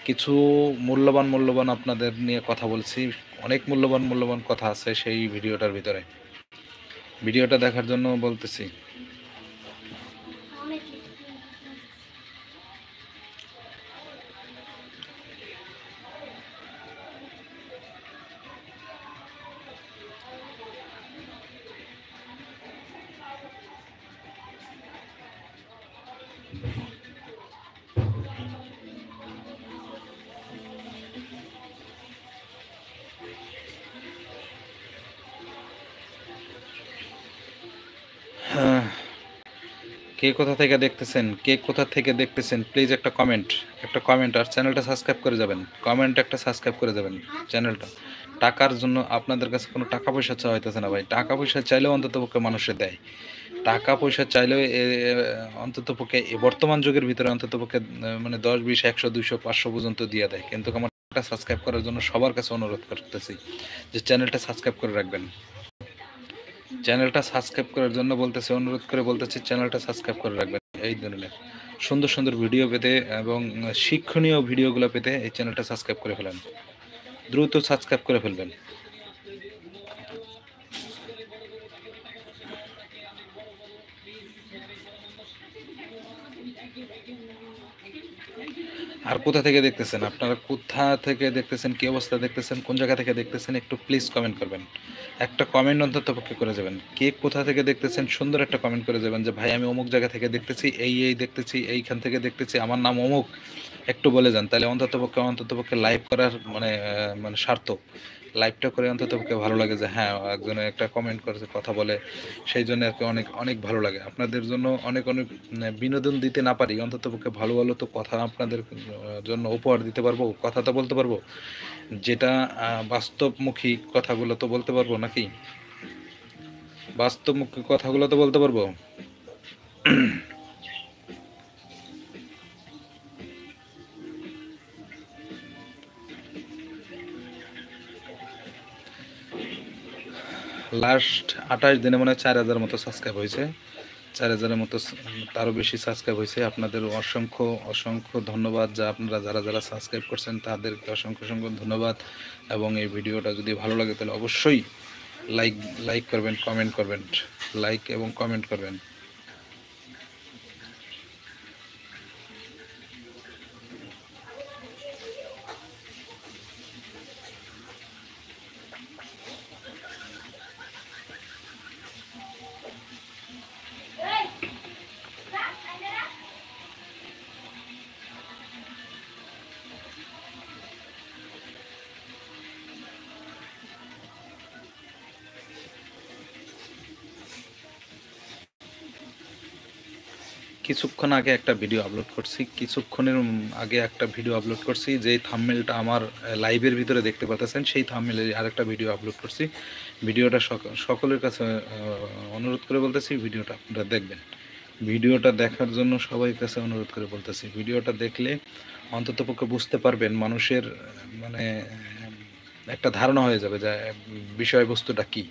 কিছু মূল্যবান মূল্যবান আপনাদের নিয়ে কথা বলছি, অনেক মূল্যবান মূল্যবান কথা আছে সেই ভিডিওটার ভিতরে। ভিডিওটা দেখার জন্য বলতেছি। কে কোথা থেকে দেখতেছেন, কে কোথা থেকে দেখতেছেন, প্লিজ একটা কমেন্ট আর চ্যানেলটা সাবস্ক্রাইব করে যাবেন। কমেন্ট একটা সাবস্ক্রাইব করে যাবেন চ্যানেলটা। টাকার জন্য আপনাদের কাছে কোনো টাকা পয়সা চাওয়া হইতেছে না ভাই। টাকা পয়সা চাইলেও অন্ততপক্ষে মানুষে দেয়। টাকা পয়সা চাইলেও অন্ততপক্ষে বর্তমান যুগের ভিতরে অন্ততপক্ষে মানে 10, 20, 100, 200, 500 পর্যন্ত দিয়ে দেয়। কিন্তু আমার সাবস্ক্রাইব করার জন্য সবার কাছে অনুরোধ করতেছি যে চ্যানেলটা সাবস্ক্রাইব করে রাখবেন। চ্যানেলটা সাবস্ক্রাইব করার জন্য বলতেছি, অনুরোধ করে বলতেছি চ্যানেলটা সাবস্ক্রাইব করে রাখবেন। এই ধরনের সুন্দর সুন্দর ভিডিও পেতে এবং শিক্ষণীয় ভিডিওগুলো পেতে এই চ্যানেলটা সাবস্ক্রাইব করে ফেলেন, দ্রুত সাবস্ক্রাইব করে ফেলবেন। আর কোথা থেকে দেখতেছেন আপনারা, কোথা থেকে দেখতেছেন, কি অবস্থা দেখতেছেন, কোন জায়গা থেকে দেখতেছেন, একটু প্লিজ কমেন্ট করবেন। একটা কমেন্ট অন্তত পক্ষে করে যাবেন। কে কোথা থেকে দেখতেছেন সুন্দর একটা কমেন্ট করে যাবেন যে ভাই আমি অমুক জায়গা থেকে দেখতেছি, এই দেখতেছি, এইখান থেকে দেখতেছি, আমার নাম অমুক, একটু বলে যান। তাহলে অন্ততপক্ষে লাইভ করার মানে মানে সার্থক। লাইভটা করে অন্ততপক্ষে ভালো লাগে যে হ্যাঁ একজনে একটা কমেন্ট করেছে, কথা বলে, সেই জন্য আর কি অনেক অনেক ভালো লাগে। আপনাদের জন্য অনেক অনেক বিনোদন দিতে না পারি, অন্ততপক্ষে ভালো ভালো তো কথা আপনাদের জন্য উপহার দিতে পারবো, কথা তো বলতে পারবো, যেটা বাস্তবমুখী কথাগুলো তো বলতে পারবো নাকি, বাস্তবমুখী কথাগুলো তো বলতে পারবো। লাস্ট 28 দিনে মনে হয় 4000 মতো সাবস্ক্রাইব হয়েছে, 4000-এর মতো, তারও বেশি সাবস্ক্রাইব হয়েছে। আপনাদের অসংখ্য অসংখ্য ধন্যবাদ, যা আপনারা যারা যারা সাবস্ক্রাইব করছেন তাদেরকে অসংখ্য অসংখ্য ধন্যবাদ। এবং এই ভিডিওটা যদি ভালো লাগে তাহলে অবশ্যই লাইক লাইক করবেন, কমেন্ট করবেন, লাইক এবং কমেন্ট করবেন। কিছুক্ষণ আগে একটা ভিডিও আপলোড করছি, কিছুক্ষণের আগে একটা ভিডিও আপলোড করছি, যেই থাম্বনেলটা আমার লাইভের ভিতরে দেখতে পাচ্ছেন সেই থাম্বনেলের আরেকটা ভিডিও আপলোড করছি। ভিডিওটা সকলের কাছে অনুরোধ করে বলতেছি ভিডিওটা আপনারা দেখবেন। ভিডিওটা দেখার জন্য সবাই কাছে অনুরোধ করে বলতেছি, ভিডিওটা দেখলে অন্ততপক্ষে বুঝতে পারবেন মানুষের মানে একটা ধারণা হয়ে যাবে যে বিষয়বস্তুটা কী।